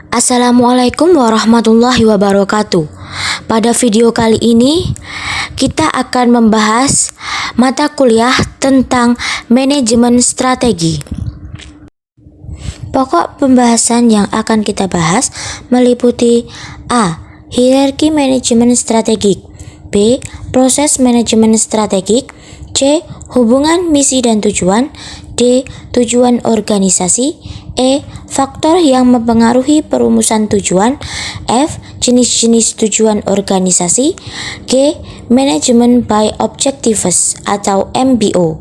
Assalamualaikum warahmatullahi wabarakatuh. Pada video kali ini kita akan membahas mata kuliah tentang manajemen strategi. Pokok pembahasan yang akan kita bahas meliputi A. Hierarki manajemen strategik, B. Proses manajemen strategik, C. Hubungan misi dan tujuan, D. Tujuan organisasi, E. Faktor yang mempengaruhi perumusan tujuan, F. Jenis-jenis tujuan organisasi, G. Management by Objectives atau MBO.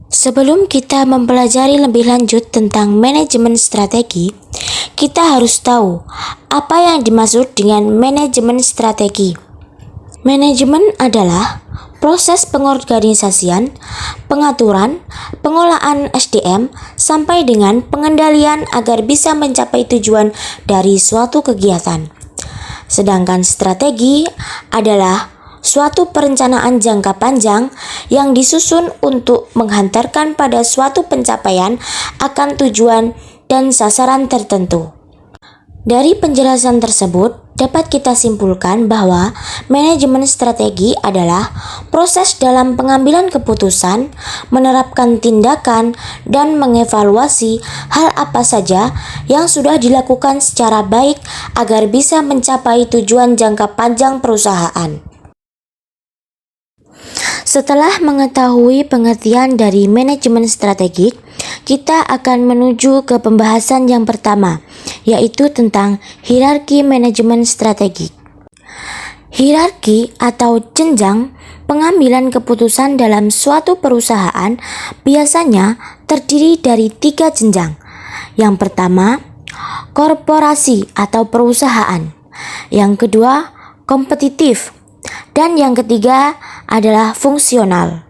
Sebelum kita mempelajari lebih lanjut tentang manajemen strategi, kita harus tahu apa yang dimaksud dengan manajemen strategi. Manajemen adalah proses pengorganisasian, pengaturan, pengolahan SDM, sampai dengan pengendalian agar bisa mencapai tujuan dari suatu kegiatan. Sedangkan strategi adalah suatu perencanaan jangka panjang yang disusun untuk menghantarkan pada suatu pencapaian akan tujuan dan sasaran tertentu. Dari penjelasan tersebut, dapat kita simpulkan bahwa manajemen strategi adalah proses dalam pengambilan keputusan, menerapkan tindakan, dan mengevaluasi hal apa saja yang sudah dilakukan secara baik agar bisa mencapai tujuan jangka panjang perusahaan. Setelah mengetahui pengertian dari manajemen strategik, kita akan menuju ke pembahasan yang pertama, yaitu tentang hierarki manajemen strategik. Hierarki atau jenjang pengambilan keputusan dalam suatu perusahaan biasanya terdiri dari 3 jenjang. Yang pertama, korporasi atau perusahaan. Yang kedua, kompetitif. Dan yang ketiga adalah fungsional.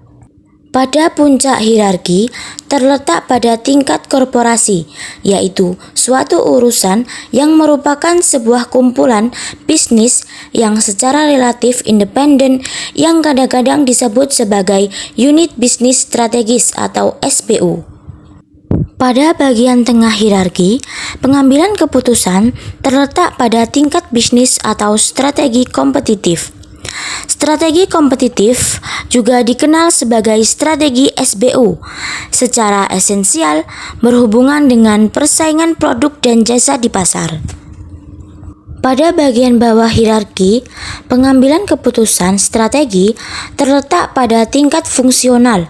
Pada puncak hierarki terletak pada tingkat korporasi, yaitu suatu urusan yang merupakan sebuah kumpulan bisnis yang secara relatif independen yang kadang-kadang disebut sebagai unit bisnis strategis atau SBU. Pada bagian tengah hierarki, pengambilan keputusan terletak pada tingkat bisnis atau strategi kompetitif. Strategi kompetitif juga dikenal sebagai strategi SBU, secara esensial berhubungan dengan persaingan produk dan jasa di pasar. Pada bagian bawah hierarki, pengambilan keputusan strategi terletak pada tingkat fungsional.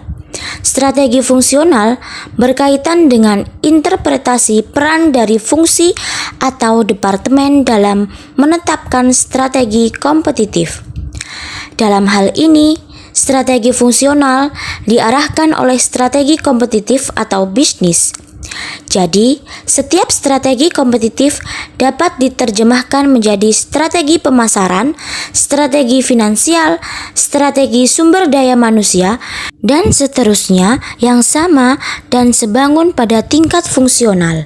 Strategi fungsional berkaitan dengan interpretasi peran dari fungsi atau departemen dalam menetapkan strategi kompetitif. Dalam hal ini, strategi fungsional diarahkan oleh strategi kompetitif atau bisnis. Jadi, setiap strategi kompetitif dapat diterjemahkan menjadi strategi pemasaran, strategi finansial, strategi sumber daya manusia, dan seterusnya yang sama dan sebangun pada tingkat fungsional.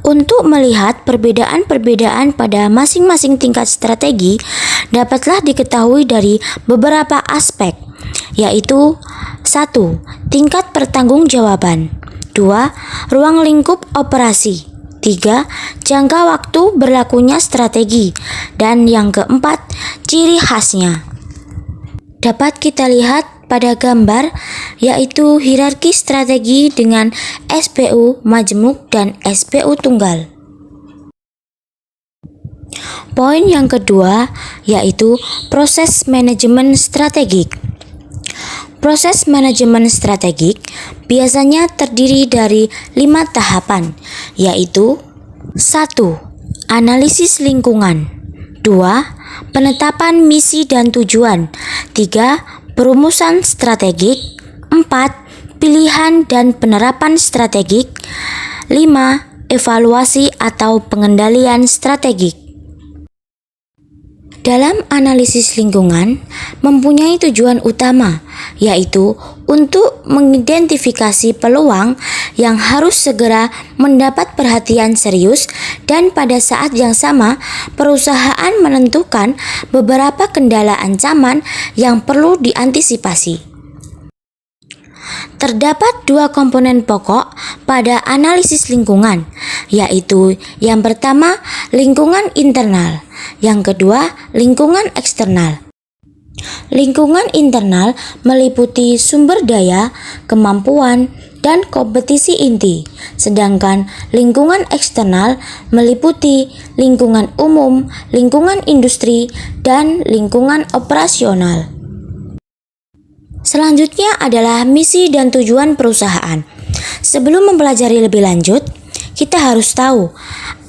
Untuk melihat perbedaan-perbedaan pada masing-masing tingkat strategi, dapatlah diketahui dari beberapa aspek, yaitu 1. Tingkat pertanggungjawaban, 2. Ruang lingkup operasi, 3. Jangka waktu berlakunya strategi, dan yang keempat, ciri khasnya. Dapat kita lihat pada gambar, yaitu hierarki strategi dengan SBU majemuk dan SBU tunggal. Poin yang kedua yaitu proses manajemen strategik. Proses manajemen strategik biasanya terdiri dari 5 tahapan, yaitu 1. Analisis lingkungan, 2. Penetapan misi dan tujuan, 3. Perumusan strategik, 4. Pilihan dan penerapan strategik, 5. Evaluasi atau pengendalian strategik. Dalam analisis lingkungan mempunyai tujuan utama, yaitu untuk mengidentifikasi peluang yang harus segera mendapat perhatian serius, dan pada saat yang sama perusahaan menentukan beberapa kendala ancaman yang perlu diantisipasi. Terdapat dua komponen pokok pada analisis lingkungan, yaitu yang pertama lingkungan internal, yang kedua lingkungan eksternal. Lingkungan internal meliputi sumber daya, kemampuan, dan kompetisi inti, sedangkan lingkungan eksternal meliputi lingkungan umum, lingkungan industri, dan lingkungan operasional. Selanjutnya adalah misi dan tujuan perusahaan. Sebelum mempelajari lebih lanjut, kita harus tahu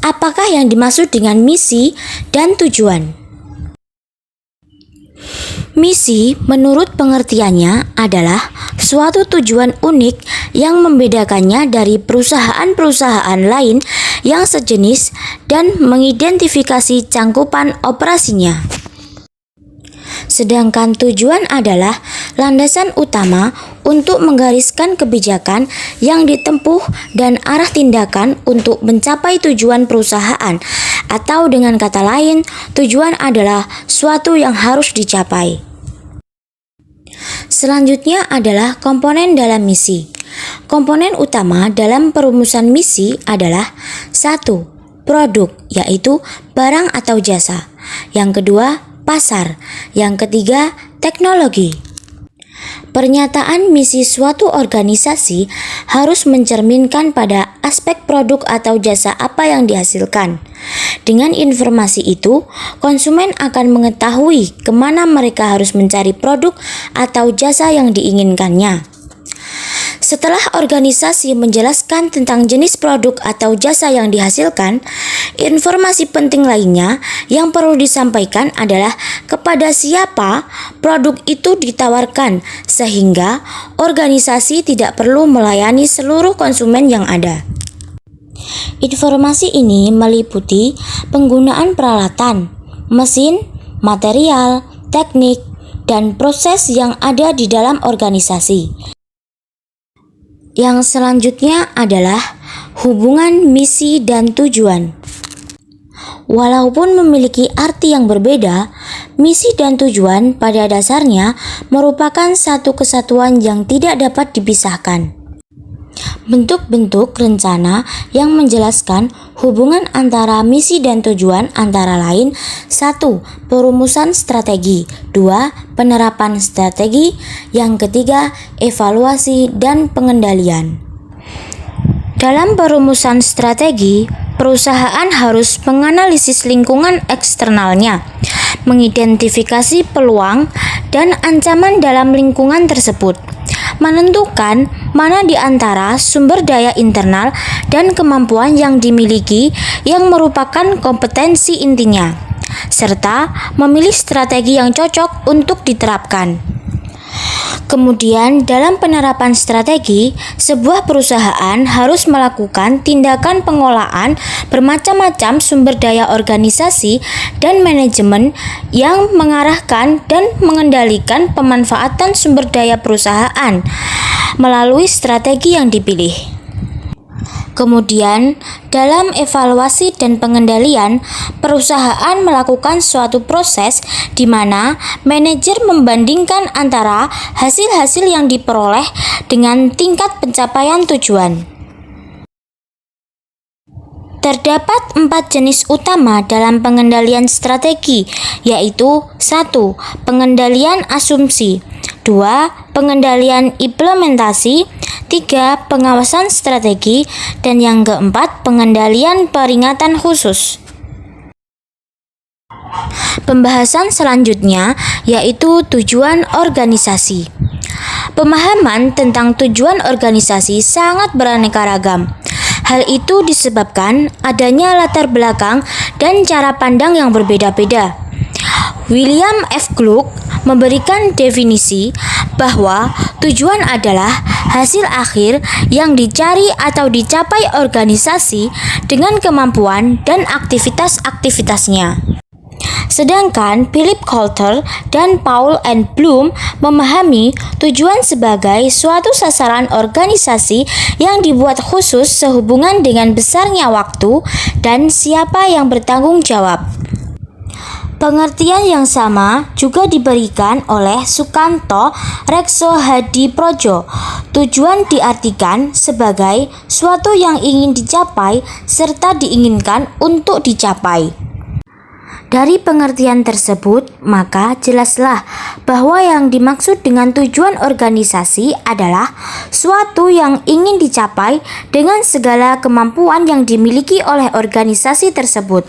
apakah yang dimaksud dengan misi dan tujuan. Misi menurut pengertiannya adalah suatu tujuan unik yang membedakannya dari perusahaan-perusahaan lain yang sejenis dan mengidentifikasi cangkupan operasinya. Sedangkan tujuan adalah landasan utama untuk menggariskan kebijakan yang ditempuh dan arah tindakan untuk mencapai tujuan perusahaan, atau dengan kata lain, tujuan adalah suatu yang harus dicapai. Selanjutnya adalah komponen dalam misi. Komponen utama dalam perumusan misi adalah 1. Produk, yaitu barang atau jasa. Yang kedua, pasar. Yang ketiga, teknologi. Pernyataan misi suatu organisasi harus mencerminkan pada aspek produk atau jasa apa yang dihasilkan. Dengan informasi itu, konsumen akan mengetahui kemana mereka harus mencari produk atau jasa yang diinginkannya. Setelah organisasi menjelaskan tentang jenis produk atau jasa yang dihasilkan, informasi penting lainnya yang perlu disampaikan adalah kepada siapa produk itu ditawarkan, sehingga organisasi tidak perlu melayani seluruh konsumen yang ada. Informasi ini meliputi penggunaan peralatan, mesin, material, teknik, dan proses yang ada di dalam organisasi. Yang selanjutnya adalah hubungan misi dan tujuan. Walaupun memiliki arti yang berbeda, misi dan tujuan pada dasarnya merupakan satu kesatuan yang tidak dapat dipisahkan. Bentuk-bentuk rencana yang menjelaskan hubungan antara misi dan tujuan antara lain 1. Perumusan strategi 2. Penerapan strategi yang ketiga, evaluasi dan pengendalian. Dalam perumusan strategi, perusahaan harus menganalisis lingkungan eksternalnya, mengidentifikasi peluang dan ancaman dalam lingkungan tersebut, menentukan mana di antara sumber daya internal dan kemampuan yang dimiliki yang merupakan kompetensi intinya, serta memilih strategi yang cocok untuk diterapkan. Kemudian, dalam penerapan strategi, sebuah perusahaan harus melakukan tindakan pengolahan bermacam-macam sumber daya organisasi dan manajemen yang mengarahkan dan mengendalikan pemanfaatan sumber daya perusahaan melalui strategi yang dipilih. Kemudian, dalam evaluasi dan pengendalian, perusahaan melakukan suatu proses di mana manajer membandingkan antara hasil-hasil yang diperoleh dengan tingkat pencapaian tujuan. Terdapat 4 jenis utama dalam pengendalian strategi, yaitu 1. Pengendalian asumsi 2. Pengendalian implementasi 3. Pengawasan strategi dan yang keempat, pengendalian peringatan khusus. Pembahasan selanjutnya yaitu tujuan organisasi. Pemahaman tentang tujuan organisasi sangat beraneka ragam. Hal itu disebabkan adanya latar belakang dan cara pandang yang berbeda-beda. William F. Gluck memberikan definisi bahwa tujuan adalah hasil akhir yang dicari atau dicapai organisasi dengan kemampuan dan aktivitas-aktivitasnya. Sedangkan Philip Coulter dan Paul and Bloom memahami tujuan sebagai suatu sasaran organisasi yang dibuat khusus sehubungan dengan besarnya waktu dan siapa yang bertanggung jawab. Pengertian yang sama juga diberikan oleh Sukanto Reksohadiprodjo. Tujuan diartikan sebagai suatu yang ingin dicapai serta diinginkan untuk dicapai. Dari pengertian tersebut, maka jelaslah bahwa yang dimaksud dengan tujuan organisasi adalah suatu yang ingin dicapai dengan segala kemampuan yang dimiliki oleh organisasi tersebut.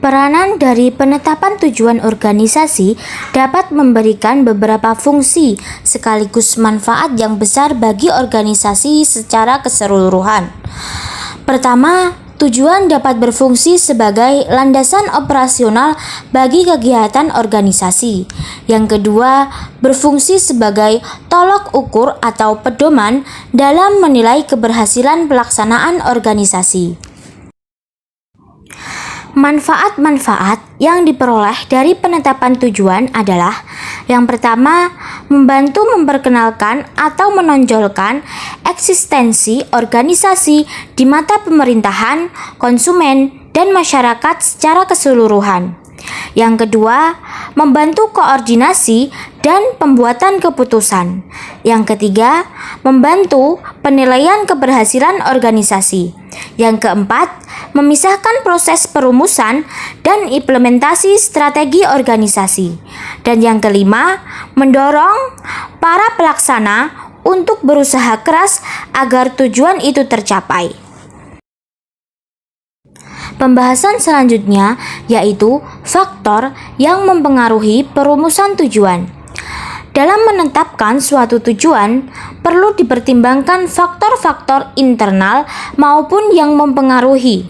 Peranan dari penetapan tujuan organisasi dapat memberikan beberapa fungsi sekaligus manfaat yang besar bagi organisasi secara keseluruhan. Pertama, tujuan dapat berfungsi sebagai landasan operasional bagi kegiatan organisasi. Yang kedua, berfungsi sebagai tolok ukur atau pedoman dalam menilai keberhasilan pelaksanaan organisasi. Manfaat-manfaat yang diperoleh dari penetapan tujuan adalah: yang pertama, membantu memperkenalkan atau menonjolkan eksistensi organisasi di mata pemerintahan, konsumen, dan masyarakat secara keseluruhan. Yang kedua, membantu koordinasi dan pembuatan keputusan. Yang ketiga, membantu penilaian keberhasilan organisasi. Yang keempat, memisahkan proses perumusan dan implementasi strategi organisasi. Dan yang kelima, mendorong para pelaksana untuk berusaha keras agar tujuan itu tercapai. Pembahasan selanjutnya yaitu faktor yang mempengaruhi perumusan tujuan. Dalam menetapkan suatu tujuan, perlu dipertimbangkan faktor-faktor internal maupun yang mempengaruhi.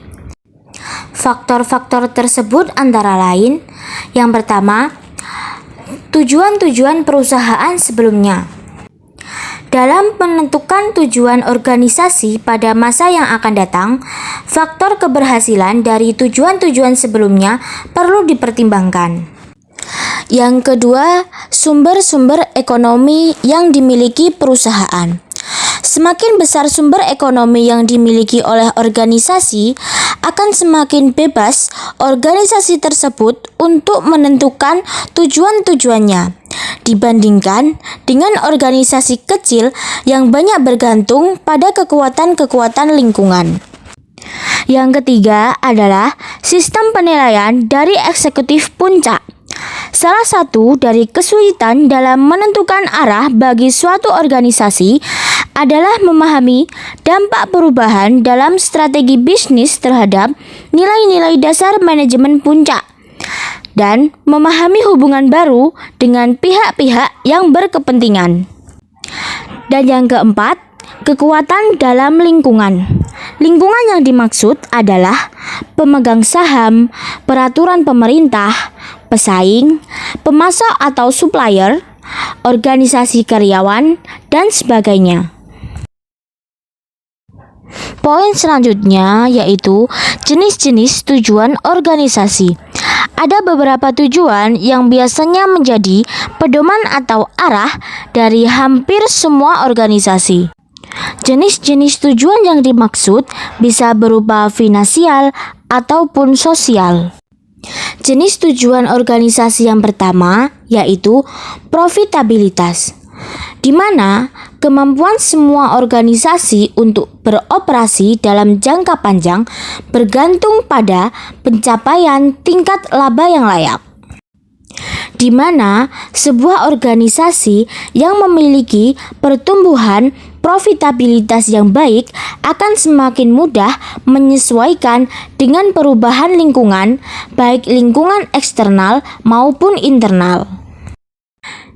Faktor-faktor tersebut antara lain: yang pertama, tujuan-tujuan perusahaan sebelumnya. Dalam menentukan tujuan organisasi pada masa yang akan datang, faktor keberhasilan dari tujuan-tujuan sebelumnya perlu dipertimbangkan. Yang kedua, sumber-sumber ekonomi yang dimiliki perusahaan. Semakin besar sumber ekonomi yang dimiliki oleh organisasi, akan semakin bebas organisasi tersebut untuk menentukan tujuan-tujuannya dibandingkan dengan organisasi kecil yang banyak bergantung pada kekuatan-kekuatan lingkungan. Yang ketiga adalah sistem penilaian dari eksekutif puncak. Salah satu dari kesulitan dalam menentukan arah bagi suatu organisasi adalah memahami dampak perubahan dalam strategi bisnis terhadap nilai-nilai dasar manajemen puncak dan memahami hubungan baru dengan pihak-pihak yang berkepentingan. Dan yang keempat, kekuatan dalam lingkungan. Lingkungan yang dimaksud adalah pemegang saham, peraturan pemerintah, pesaing, pemasok atau supplier, organisasi karyawan, dan sebagainya. Poin selanjutnya yaitu jenis-jenis tujuan organisasi. Ada beberapa tujuan yang biasanya menjadi pedoman atau arah dari hampir semua organisasi. Jenis-jenis tujuan yang dimaksud bisa berupa finansial ataupun sosial. Jenis tujuan organisasi yang pertama yaitu profitabilitas, di mana kemampuan semua organisasi untuk beroperasi dalam jangka panjang bergantung pada pencapaian tingkat laba yang layak. Di mana sebuah organisasi yang memiliki pertumbuhan profitabilitas yang baik akan semakin mudah menyesuaikan dengan perubahan lingkungan, baik lingkungan eksternal maupun internal.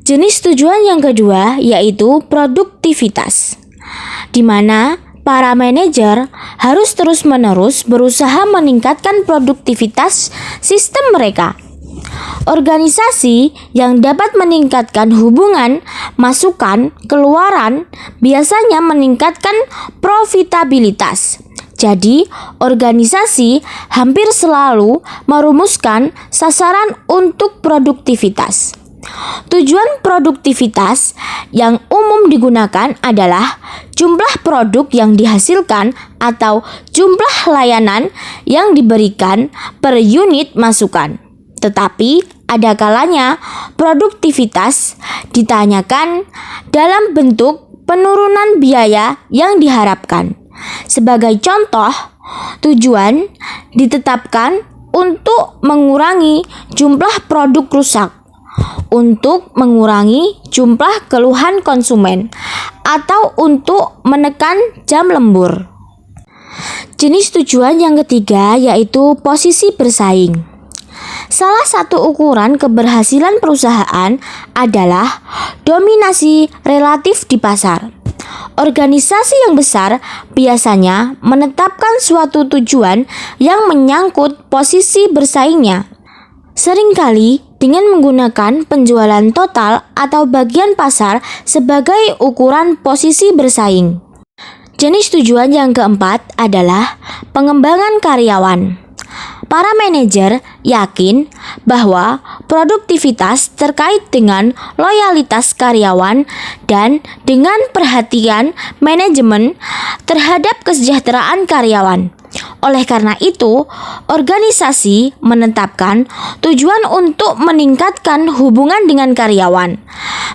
Jenis tujuan yang kedua yaitu produktivitas, di mana para manajer harus terus-menerus berusaha meningkatkan produktivitas sistem mereka. Organisasi yang dapat meningkatkan hubungan masukan keluaran biasanya meningkatkan profitabilitas. Jadi, organisasi hampir selalu merumuskan sasaran untuk produktivitas. Tujuan produktivitas yang umum digunakan adalah jumlah produk yang dihasilkan atau jumlah layanan yang diberikan per unit masukan. Tetapi ada kalanya produktivitas ditanyakan dalam bentuk penurunan biaya yang diharapkan. Sebagai contoh, tujuan ditetapkan untuk mengurangi jumlah produk rusak, untuk mengurangi jumlah keluhan konsumen, atau untuk menekan jam lembur. Jenis tujuan yang ketiga yaitu posisi bersaing. Salah satu ukuran keberhasilan perusahaan adalah dominasi relatif di pasar. Organisasi yang besar biasanya menetapkan suatu tujuan yang menyangkut posisi bersaingnya. Seringkali dengan menggunakan penjualan total atau bagian pasar sebagai ukuran posisi bersaing. Jenis tujuan yang keempat adalah pengembangan karyawan. Para manajer yakin bahwa produktivitas terkait dengan loyalitas karyawan dan dengan perhatian manajemen terhadap kesejahteraan karyawan. Oleh karena itu, organisasi menetapkan tujuan untuk meningkatkan hubungan dengan karyawan.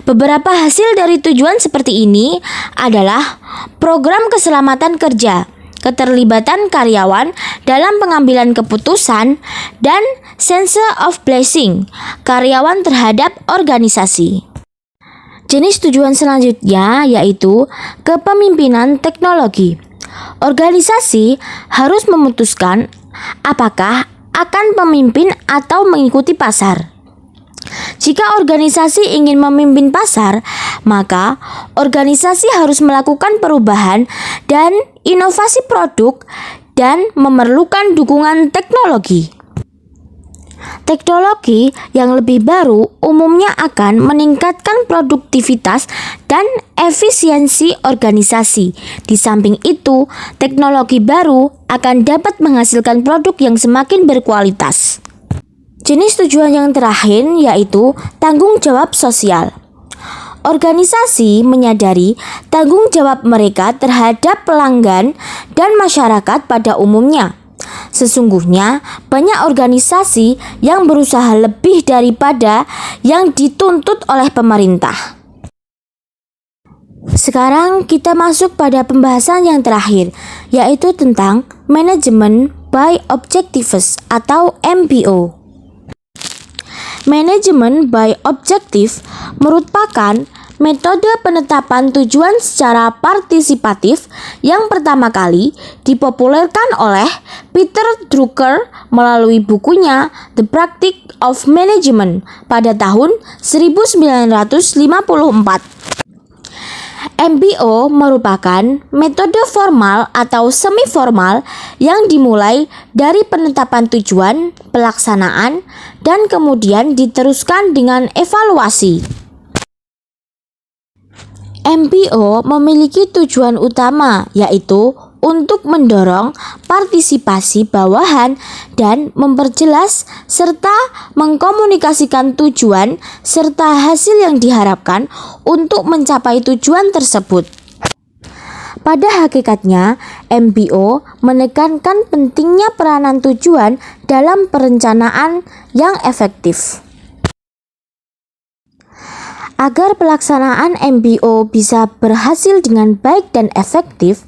Beberapa hasil dari tujuan seperti ini adalah program keselamatan kerja, keterlibatan karyawan dalam pengambilan keputusan, dan sense of blessing karyawan terhadap organisasi. Jenis tujuan selanjutnya yaitu kepemimpinan teknologi. Organisasi harus memutuskan apakah akan memimpin atau mengikuti pasar. Jika organisasi ingin memimpin pasar, maka organisasi harus melakukan perubahan dan inovasi produk dan memerlukan dukungan teknologi. Teknologi yang lebih baru umumnya akan meningkatkan produktivitas dan efisiensi organisasi. Di samping itu, teknologi baru akan dapat menghasilkan produk yang semakin berkualitas. Jenis tujuan yang terakhir yaitu tanggung jawab sosial. Organisasi menyadari tanggung jawab mereka terhadap pelanggan dan masyarakat pada umumnya. Sesungguhnya banyak organisasi yang berusaha lebih daripada yang dituntut oleh pemerintah. Sekarang kita masuk pada pembahasan yang terakhir, yaitu tentang Management by Objectives atau MBO. Management by Objective merupakan metode penetapan tujuan secara partisipatif yang pertama kali dipopulerkan oleh Peter Drucker melalui bukunya The Practice of Management pada tahun 1954. MBO merupakan metode formal atau semi-formal yang dimulai dari penetapan tujuan, pelaksanaan, dan kemudian diteruskan dengan evaluasi. MBO memiliki tujuan utama, yaitu untuk mendorong partisipasi bawahan dan memperjelas serta mengkomunikasikan tujuan serta hasil yang diharapkan untuk mencapai tujuan tersebut. Pada hakikatnya, MBO menekankan pentingnya peranan tujuan dalam perencanaan yang efektif. Agar pelaksanaan MBO bisa berhasil dengan baik dan efektif,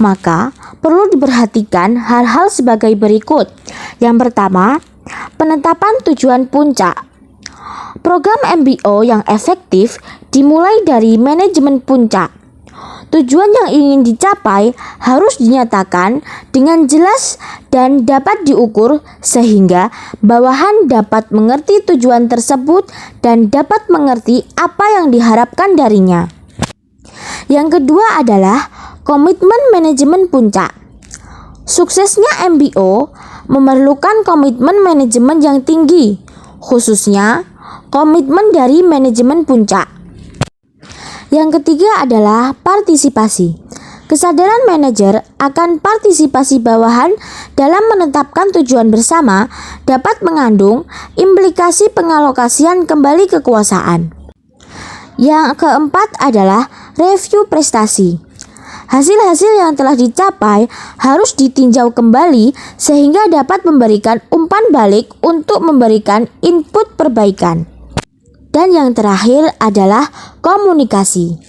maka perlu diperhatikan hal-hal sebagai berikut. Yang pertama, penetapan tujuan puncak. Program MBO yang efektif dimulai dari manajemen puncak. Tujuan yang ingin dicapai harus dinyatakan dengan jelas dan dapat diukur sehingga bawahan dapat mengerti tujuan tersebut dan dapat mengerti apa yang diharapkan darinya. Yang kedua adalah komitmen manajemen puncak. Suksesnya MBO memerlukan komitmen manajemen yang tinggi, khususnya komitmen dari manajemen puncak. Yang ketiga adalah partisipasi. Kesadaran manajer akan partisipasi bawahan dalam menetapkan tujuan bersama dapat mengandung implikasi pengalokasian kembali kekuasaan. Yang keempat adalah review prestasi. Hasil-hasil yang telah dicapai harus ditinjau kembali sehingga dapat memberikan umpan balik untuk memberikan input perbaikan. Dan yang terakhir adalah komunikasi.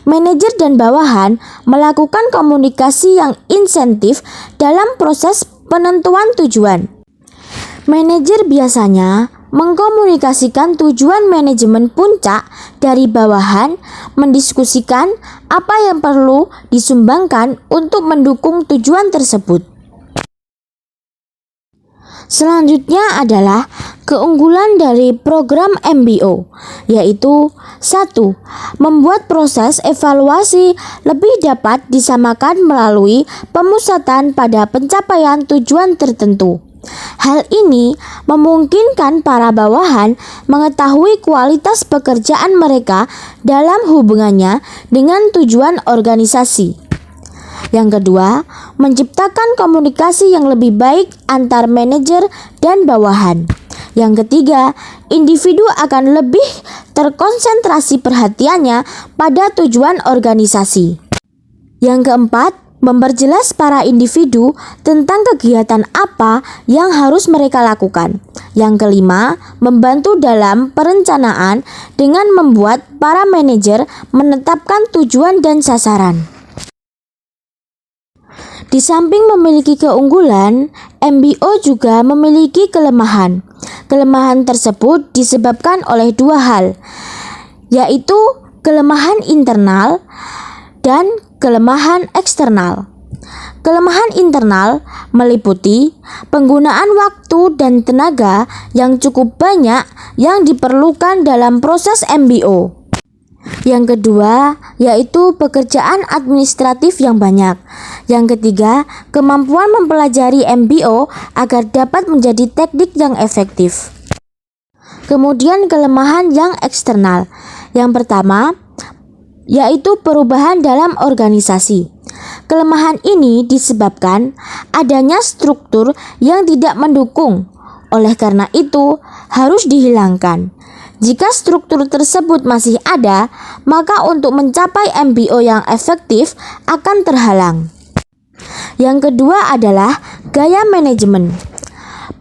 Manajer dan bawahan melakukan komunikasi yang insentif dalam proses penentuan tujuan. Manajer biasanya mengkomunikasikan tujuan manajemen puncak dari bawahan, mendiskusikan apa yang perlu disumbangkan untuk mendukung tujuan tersebut. Selanjutnya adalah keunggulan dari program MBO, yaitu 1. Membuat proses evaluasi lebih dapat disamakan melalui pemusatan pada pencapaian tujuan tertentu. Hal ini memungkinkan para bawahan mengetahui kualitas pekerjaan mereka dalam hubungannya dengan tujuan organisasi. Yang kedua, menciptakan komunikasi yang lebih baik antar manajer dan bawahan. Yang ketiga, individu akan lebih terkonsentrasi perhatiannya pada tujuan organisasi. Yang keempat, memperjelas para individu tentang kegiatan apa yang harus mereka lakukan. Yang kelima, membantu dalam perencanaan dengan membuat para manajer menetapkan tujuan dan sasaran. Di samping memiliki keunggulan, MBO juga memiliki kelemahan. Kelemahan tersebut disebabkan oleh dua hal, yaitu kelemahan internal dan kelemahan eksternal. Kelemahan internal meliputi penggunaan waktu dan tenaga yang cukup banyak yang diperlukan dalam proses MBO. Yang kedua, yaitu pekerjaan administratif yang banyak. Yang ketiga, kemampuan mempelajari MBO agar dapat menjadi teknik yang efektif. Kemudian kelemahan yang eksternal. Yang pertama, yaitu perubahan dalam organisasi. Kelemahan ini disebabkan adanya struktur yang tidak mendukung. Oleh karena itu, harus dihilangkan. Jika struktur tersebut masih ada, maka untuk mencapai MBO yang efektif akan terhalang. Yang kedua adalah gaya manajemen.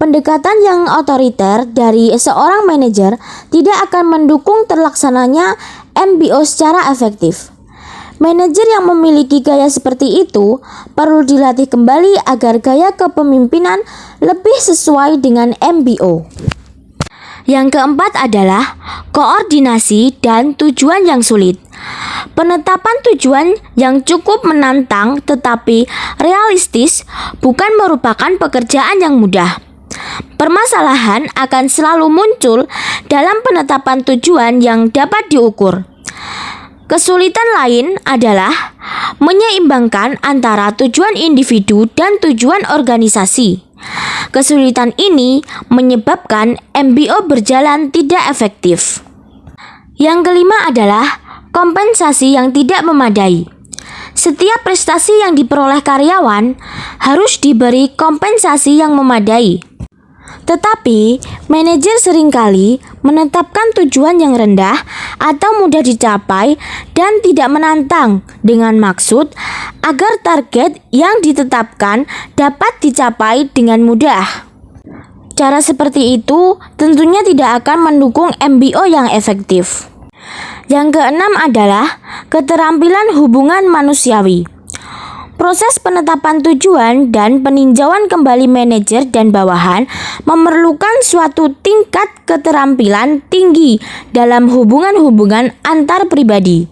Pendekatan yang otoriter dari seorang manajer tidak akan mendukung terlaksananya MBO secara efektif. Manajer yang memiliki gaya seperti itu perlu dilatih kembali agar gaya kepemimpinan lebih sesuai dengan MBO. Yang keempat adalah koordinasi dan tujuan yang sulit. Penetapan tujuan yang cukup menantang tetapi realistis bukan merupakan pekerjaan yang mudah. Permasalahan akan selalu muncul dalam penetapan tujuan yang dapat diukur. Kesulitan lain adalah menyeimbangkan antara tujuan individu dan tujuan organisasi. Kesulitan ini menyebabkan MBO berjalan tidak efektif. Yang kelima adalah kompensasi yang tidak memadai. Setiap prestasi yang diperoleh karyawan harus diberi kompensasi yang memadai. Tetapi, manajer seringkali menetapkan tujuan yang rendah atau mudah dicapai dan tidak menantang dengan maksud agar target yang ditetapkan dapat dicapai dengan mudah. Cara seperti itu tentunya tidak akan mendukung MBO yang efektif. Yang keenam adalah keterampilan hubungan manusiawi. Proses penetapan tujuan dan peninjauan kembali manajer dan bawahan memerlukan suatu tingkat keterampilan tinggi dalam hubungan-hubungan antar pribadi.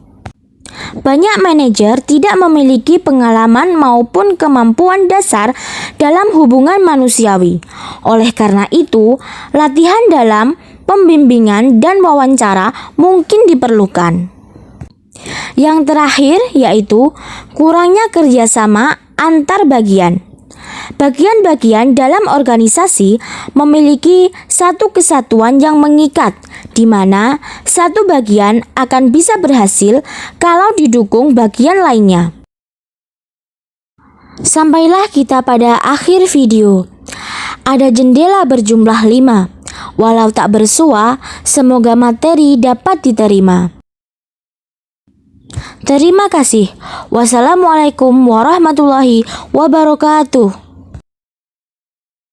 Banyak manajer tidak memiliki pengalaman maupun kemampuan dasar dalam hubungan manusiawi. Oleh karena itu, latihan dalam pembimbingan dan wawancara mungkin diperlukan. Yang terakhir yaitu kurangnya kerjasama antar bagian. Bagian-bagian dalam organisasi memiliki satu kesatuan yang mengikat, di mana satu bagian akan bisa berhasil kalau didukung bagian lainnya. Sampailah kita pada akhir video. Ada jendela berjumlah 5. Walau tak bersua, semoga materi dapat diterima. Terima kasih. Wassalamualaikum warahmatullahi wabarakatuh.